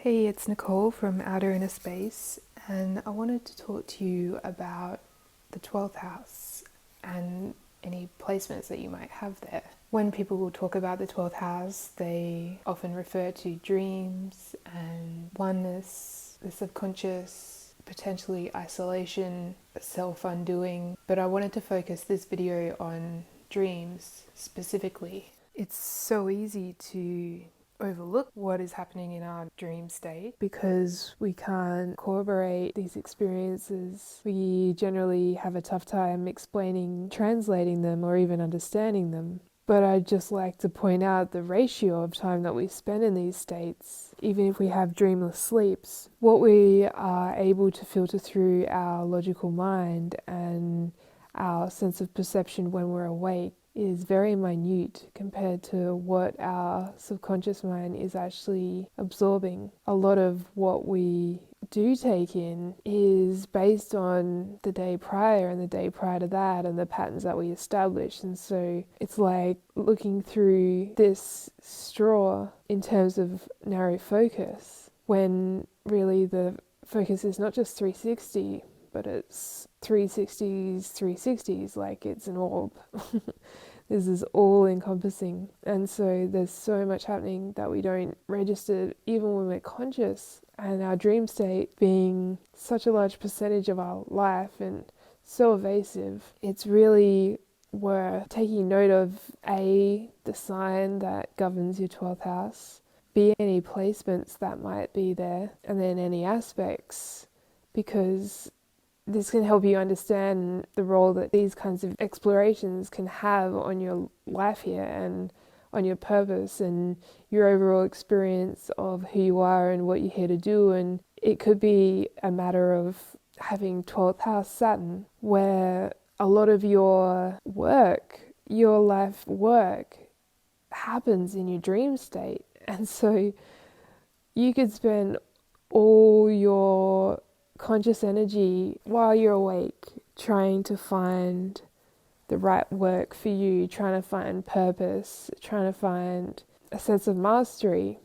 Hey, it's Nicole from Outer Inner Space, and I wanted to talk to you about the 12th house and any placements that you might have there. When people will talk about the 12th house, they often refer to dreams and oneness, the subconscious, potentially isolation, self-undoing, but I wanted to focus this video on dreams specifically. It's so easy to overlook what is happening in our dream state because we can't corroborate these experiences. We generally have a tough time explaining, translating them, or even understanding them. But I'd just like to point out the ratio of time that we spend in these states, even if we have dreamless sleeps. What we are able to filter through our logical mind and our sense of perception when we're awake is very minute compared to what our subconscious mind is actually absorbing. A lot of what we do take in is based on the day prior and the day prior to that and the patterns that we establish. And so it's like looking through this straw in terms of narrow focus when really the focus is not just 360, but it's 360s, like it's an orb. This is all encompassing. And so there's so much happening that we don't register even when we're conscious. And our dream state being such a large percentage of our life and so evasive, it's really worth taking note of A, the sign that governs your 12th house, B, any placements that might be there, and then any aspects, because this can help you understand the role that these kinds of explorations can have on your life here and on your purpose and your overall experience of who you are and what you're here to do. And it could be a matter of having 12th house Saturn, where a lot of your work, your life work, happens in your dream state. And so you could spend all your conscious energy while you're awake trying to find the right work for you, trying to find purpose, trying to find a sense of mastery,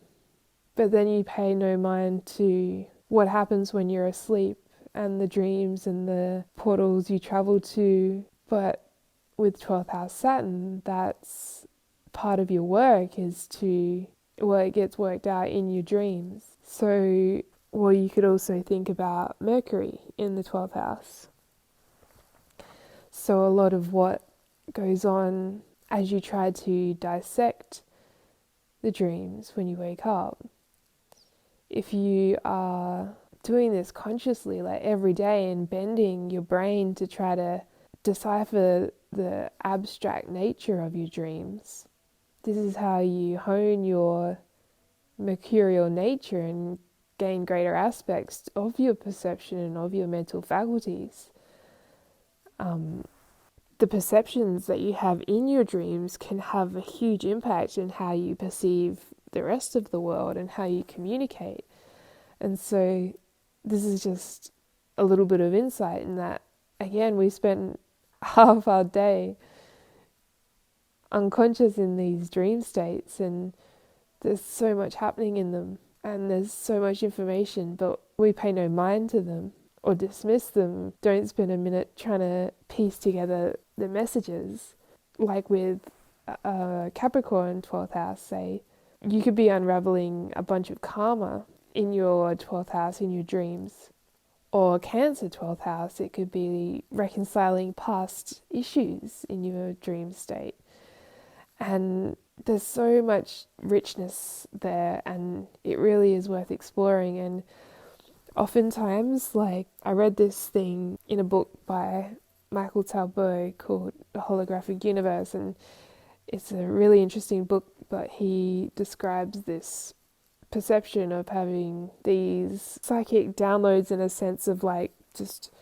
but then you pay no mind to what happens when you're asleep and the dreams and the portals you travel to. But with 12th house Saturn, that's part of your work is to, well, it gets worked out in your dreams. So well, you could also think about Mercury in the 12th house. So a lot of what goes on as you try to dissect the dreams when you wake up, if you are doing this consciously, like every day, and bending your brain to try to decipher the abstract nature of your dreams, this is how you hone your mercurial nature and gain greater aspects of your perception and of your mental faculties. The perceptions that you have in your dreams can have a huge impact in how you perceive the rest of the world and how you communicate. And so this is just a little bit of insight in that, again, we spend half our day unconscious in these dream states, and there's so much happening in them. And there's so much information, but we pay no mind to them or dismiss them. Don't spend a minute trying to piece together the messages. Like with Capricorn 12th house, say, you could be unraveling a bunch of karma in your 12th house, in your dreams. Or Cancer 12th house, it could be reconciling past issues in your dream state. And there's so much richness there, and it really is worth exploring. And oftentimes, like, I read this thing in a book by Michael Talbot called The Holographic Universe, and it's a really interesting book, but he describes this perception of having these psychic downloads in a sense of like just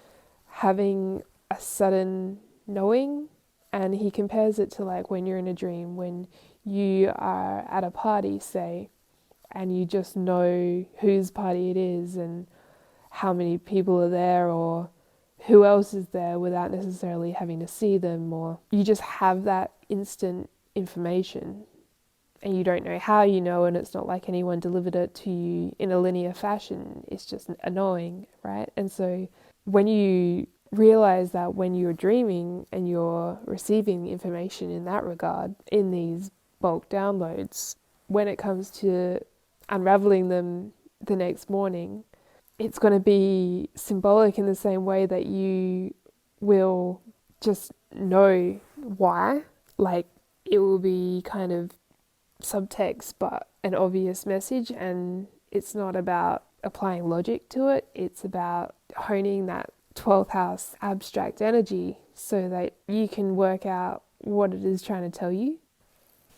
having a sudden knowing. And he compares it to like when you're in a dream, when you are at a party, say, and you just know whose party it is and how many people are there or who else is there without necessarily having to see them, or you just have that instant information. and you don't know how you know, and it's not like anyone delivered it to you in a linear fashion. It's just annoying, right? And so when you realize that when you're dreaming and you're receiving the information in that regard, in these bulk downloads, when it comes to unraveling them the next morning, it's going to be symbolic in the same way that you will just know why. Like, it will be kind of subtext but an obvious message, and it's not about applying logic to it. It's about honing that 12th house abstract energy so that you can work out what it is trying to tell you.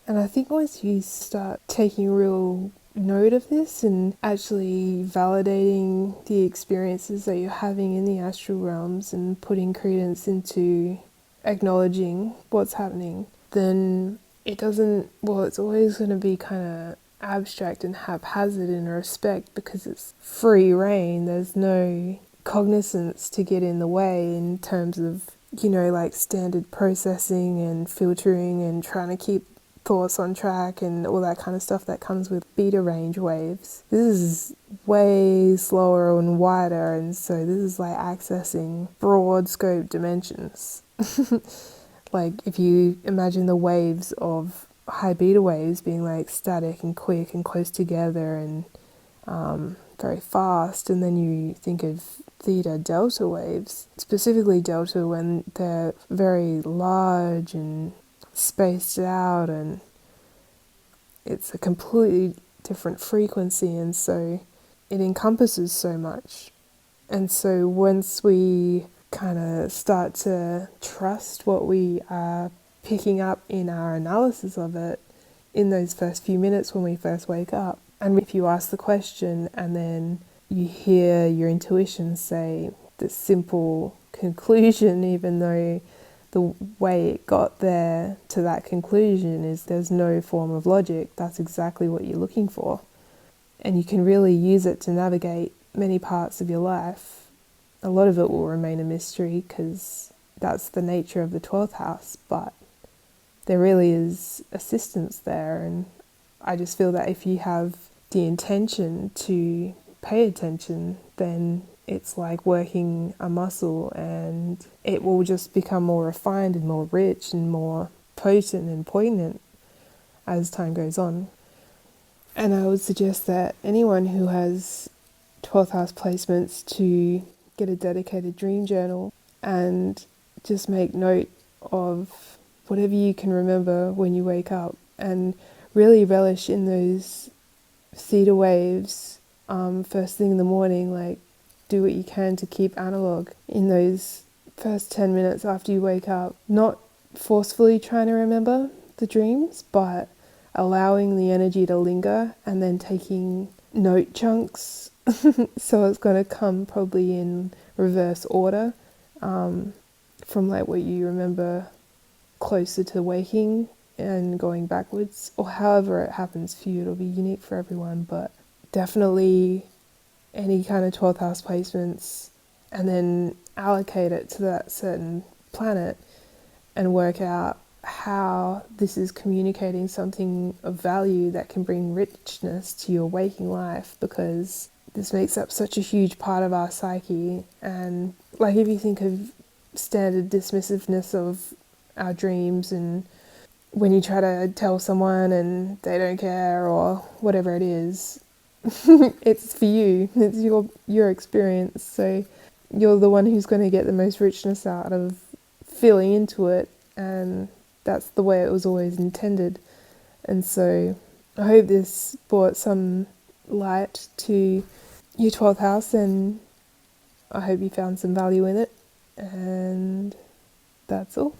And I think once you start taking real note of this and actually validating the experiences that you're having in the astral realms and putting credence into acknowledging what's happening, then it doesn't, well, it's always going to be kind of abstract and haphazard in a respect because it's free reign. There's no cognizance to get in the way in terms of, like standard processing and filtering and trying to keep thoughts on track and all that kind of stuff that comes with beta range waves. This is way slower and wider, and so this is like accessing broad scope dimensions. Like if you imagine the waves of high beta waves being like static and quick and close together and very fast, and then you think of theta delta waves, specifically delta when they're very large and spaced out, and it's a completely different frequency, and so it encompasses so much. And so once we kind of start to trust what we are picking up in our analysis of it in those first few minutes when we first wake up, and if you ask the question and then you hear your intuition say the simple conclusion, even though the way it got there to that conclusion is there's no form of logic, that's exactly what you're looking for. And you can really use it to navigate many parts of your life. A lot of it will remain a mystery because that's the nature of the 12th house, but there really is assistance there. And I just feel that if you have the intention to pay attention, then it's like working a muscle, and it will just become more refined and more rich and more potent and poignant as time goes on. And I would suggest that anyone who has 12th house placements to get a dedicated dream journal and just make note of whatever you can remember when you wake up, and really relish in those theta waves first thing in the morning. Like, do what you can to keep analog in those first 10 minutes after you wake up. Not forcefully trying to remember the dreams, but allowing the energy to linger and then taking note chunks. So it's going to come probably in reverse order from like what you remember closer to waking and going backwards, or however it happens for you. It'll be unique for everyone, but definitely any kind of 12th house placements, and then allocate it to that certain planet and work out how this is communicating something of value that can bring richness to your waking life, because this makes up such a huge part of our psyche. And like, if you think of standard dismissiveness of our dreams, and when you try to tell someone and they don't care or whatever it is, it's for you, it's your experience, so you're the one who's going to get the most richness out of feeling into it, and that's the way it was always intended. And so I hope this brought some light to your 12th house, and I hope you found some value in it, and that's all.